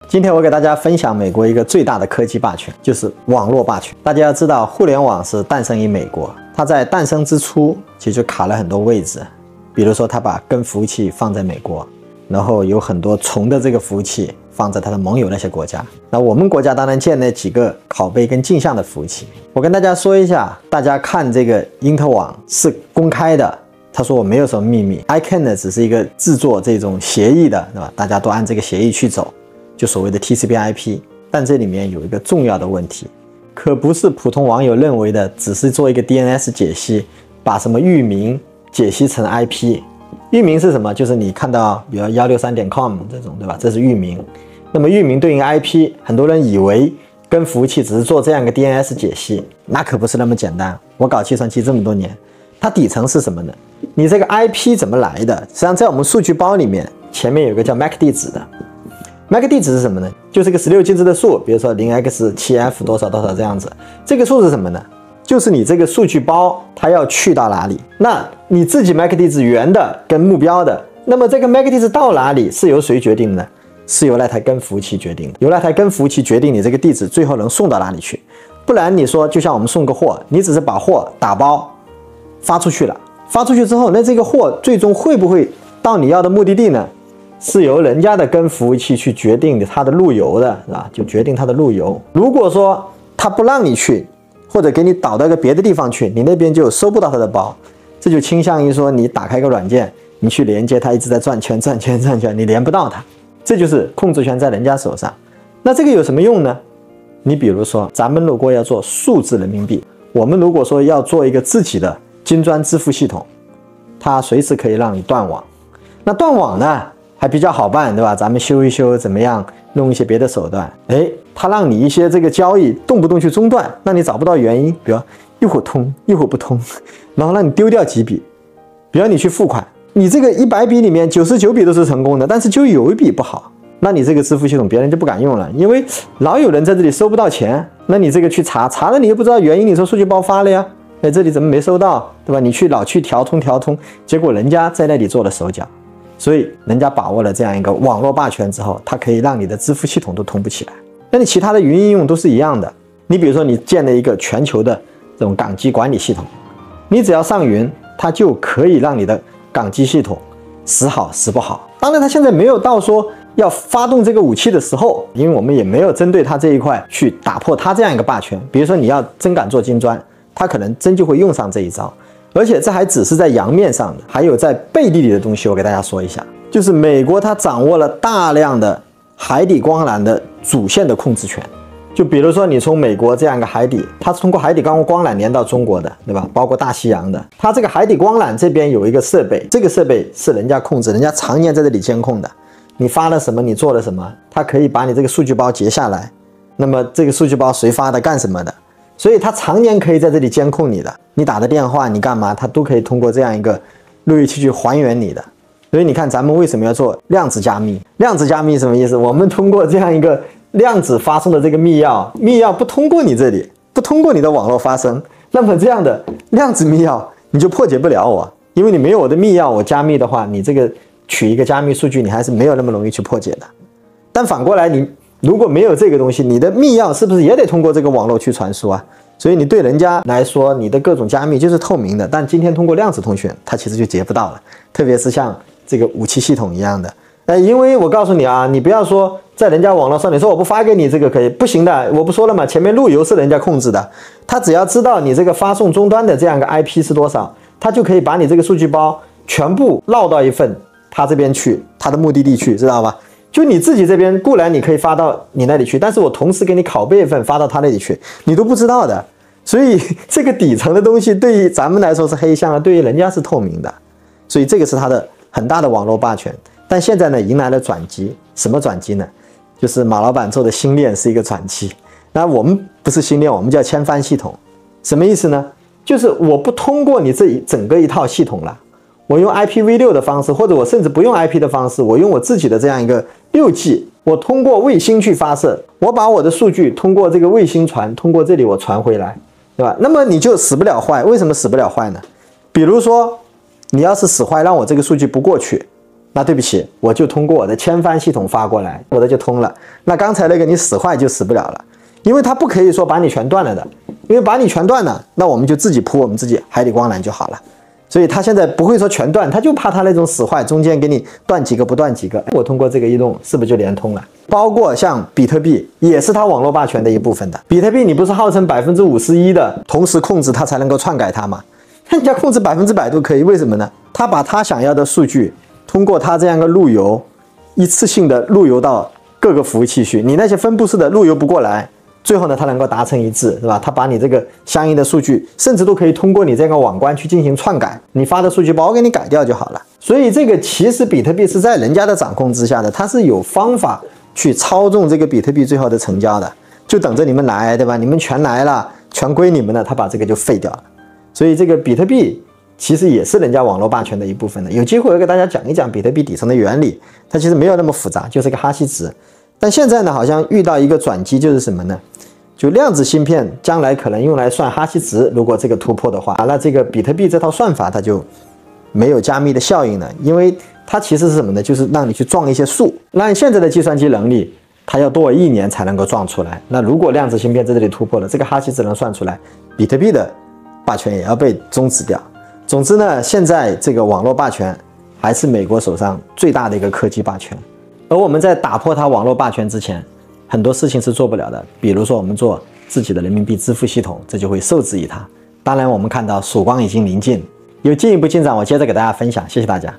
今天我给大家分享美国一个最大的科技霸权，就是网络霸权。大家要知道，互联网是诞生于美国，它在诞生之初其实就卡了很多位置，比如说它把根服务器放在美国，然后有很多重的这个服务器放在它的盟友那些国家。那我们国家当然建了几个拷贝跟镜像的服务器。我跟大家说一下，大家看这个因特网是公开的，他说我没有什么秘密 ，ICANN 呢只是一个制作这种协议的，对吧？大家都按这个协议去走。就所谓的 TCP/IP， 但这里面有一个重要的问题，可不是普通网友认为的，只是做一个 DNS 解析，把什么域名解析成 IP。域名是什么？就是你看到比如163.com 这种，对吧？这是域名。那么域名对应 IP， 很多人以为跟服务器只是做这样一个 DNS 解析，那可不是那么简单。我搞计算机这么多年，它底层是什么呢？你这个 IP 怎么来的？实际上在我们数据包里面，前面有一个叫 MAC 地址的。MAC 地址是什么呢？就是个16进制的数，比如说 0x7f 多少多少这样子。这个数是什么呢？就是你这个数据包它要去到哪里。那你自己 MAC 地址原的跟目标的，那么这个 MAC 地址到哪里是由谁决定的？是由那台根服务器决定的。由那台根服务器决定你这个地址最后能送到哪里去。不然你说就像我们送个货，你只是把货打包发出去了，发出去之后，那这个货最终会不会到你要的目的地呢？是由人家的根服务器去决定它的路由的，是吧？就决定它的路由。如果说他不让你去，或者给你导到一个别的地方去，你那边就收不到他的包，这就倾向于说你打开一个软件，你去连接它一直在转圈，你连不到它，这就是控制权在人家手上。那这个有什么用呢？你比如说，咱们如果要做数字人民币，我们如果说要做一个自己的金砖支付系统，它随时可以让你断网。那断网呢？还比较好办，对吧？咱们修一修，怎么样？弄一些别的手段，它让你一些这个交易动不动去中断，让你找不到原因，比如一会儿通，一会儿不通，然后让你丢掉几笔。比如你去付款，你这个100笔里面99笔都是成功的，但是就有一笔不好，那你这个支付系统别人就不敢用了，因为老有人在这里收不到钱。那你这个去查了，你又不知道原因，你说数据包发了呀，这里怎么没收到，对吧？你去老去调通，结果人家在那里做了手脚。所以人家把握了这样一个网络霸权之后，它可以让你的支付系统都通不起来。那你其他的云应用都是一样的。你比如说你建了一个全球的这种港机管理系统，你只要上云，它就可以让你的港机系统时好时不好。当然它现在没有到说要发动这个武器的时候，因为我们也没有针对它这一块去打破它这样一个霸权。比如说你要真敢做金砖，它可能真就会用上这一招。而且这还只是在阳面上的，还有在背地里的东西，我给大家说一下。就是美国它掌握了大量的海底光缆的主线的控制权。就比如说你从美国这样一个海底，它是通过海底光缆连到中国的，对吧？包括大西洋的。它这个海底光缆这边有一个设备，这个设备是人家控制，人家常年在这里监控的。你发了什么，你做了什么，它可以把你这个数据包截下来。那么这个数据包谁发的，干什么的？所以它常年可以在这里监控你的，你打的电话，你干嘛，它都可以通过这样一个路由器去还原你的。所以你看咱们为什么要做量子加密？量子加密什么意思？我们通过这样一个量子发送的这个密钥，密钥不通过你这里，不通过你的网络发生，那么这样的量子密钥你就破解不了我，因为你没有我的密钥，我加密的话，你这个取一个加密数据，你还是没有那么容易去破解的。但反过来，你如果没有这个东西，你的密钥是不是也得通过这个网络去传输啊？所以你对人家来说，你的各种加密就是透明的，但今天通过量子通讯，它其实就截不到了。特别是像这个武器系统一样的，因为我告诉你啊，你不要说在人家网络上，你说我不发给你这个可以，不行的，我不说了嘛，前面路由是人家控制的，他只要知道你这个发送终端的这样一个 IP 是多少，他就可以把你这个数据包全部绕到一份他这边去，他的目的地去，知道吧？就你自己这边固然你可以发到你那里去，但是我同时给你拷贝一份发到他那里去，你都不知道的。所以这个底层的东西对于咱们来说是黑箱，对于人家是透明的。所以这个是它的很大的网络霸权。但现在呢，迎来了转机。什么转机呢？就是马老板做的星链是一个转机。那我们不是星链，我们叫千帆系统。什么意思呢？就是我不通过你这整个一套系统了，我用 IPv6 的方式，或者我甚至不用 IP 的方式，我用我自己的这样一个6G， 我通过卫星去发射，我把我的数据通过这个卫星传，通过这里我传回来，对吧？那么你就死不了坏。为什么死不了坏呢？比如说你要是使坏，让我这个数据不过去，那对不起，我就通过我的千帆系统发过来，我的就通了。那刚才那个你死坏就死不了了，因为它不可以说把你全断了的，因为把你全断了，那我们就自己铺我们自己海底光缆就好了。所以它现在不会说全断，它就怕它那种死坏，中间给你断几个不断几个。我通过这个移动是不是就连通了？包括像比特币也是它网络霸权的一部分的。比特币你不是号称51%的同时控制它才能够篡改它吗？人家控制100%都可以，为什么呢？他把他想要的数据通过他这样一个路由，一次性的路由到各个服务器去，你那些分布式的路由不过来，最后呢，它能够达成一致，是吧？它把你这个相应的数据，甚至都可以通过你这个网关去进行篡改，你发的数据包给你改掉就好了。所以这个其实比特币是在人家的掌控之下的，它是有方法去操纵这个比特币最后的成交的，就等着你们来，对吧？你们全来了，全归你们了，他把这个就废掉了。所以这个比特币其实也是人家网络霸权的一部分的。有机会我给大家讲一讲比特币底层的原理，它其实没有那么复杂，就是个哈希值。但现在呢，好像遇到一个转机，就是什么呢？就量子芯片将来可能用来算哈希值，如果这个突破的话，那这个比特币这套算法它就没有加密的效应了，因为它其实是什么呢？就是让你去撞一些数，按现在的计算机能力，它要多我1年才能够撞出来。那如果量子芯片在这里突破了，这个哈希值能算出来，比特币的霸权也要被终止掉。总之呢，现在这个网络霸权还是美国手上最大的一个科技霸权，而我们在打破它网络霸权之前，很多事情是做不了的。比如说我们做自己的人民币支付系统，这就会受制于它。当然我们看到曙光已经临近，有进一步进展我接着给大家分享，谢谢大家。